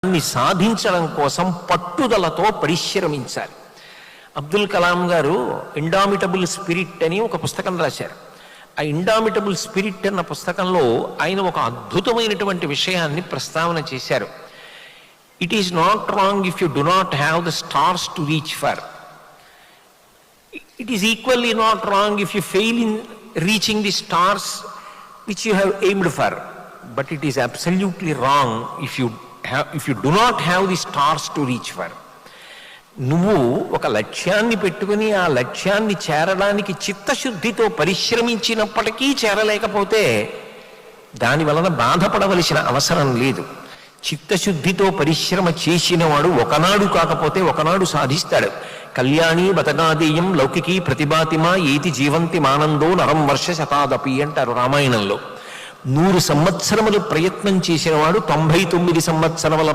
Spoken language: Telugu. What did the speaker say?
దాన్ని సాధించడం కోసం పట్టుదలతో పరిశ్రమించాలి. అబ్దుల్ కలాం గారు ఇండామిటబుల్ స్పిరిట్ అని ఒక పుస్తకం రాశారు. ఆ ఇండామిటబుల్ స్పిరిట్ అన్న పుస్తకంలో ఆయన ఒక అద్భుతమైనటువంటి విషయాన్ని ప్రస్తావన చేశారు. It is not wrong if you do not have the stars to reach for. It is equally not wrong if you fail in reaching the stars which you have aimed for. But it is absolutely wrong if you do not have the stars to reach for. నువ్వు ఒక లక్ష్యాన్ని పెట్టుకుని ఆ లక్ష్యాన్ని చేరడానికి చిత్తశుద్ధితో పరిశ్రమించినప్పటికీ చేరలేకపోతే దాని వలన బాధపడవలసిన అవసరం లేదు. చిత్తశుద్ధితో పరిశ్రమ చేసిన వాడు ఒకనాడు కాకపోతే ఒకనాడు సాధిస్తాడు. కళ్యాణి బతగాదేయం లౌకికీ ప్రతిభాతిమా ఏతి జీవంతి మానందో నరం వర్ష శతాదపి అంటారు రామాయణంలో. 100 సంవత్సరములు ప్రయత్నం చేసిన వాడు 99 సంవత్సరముల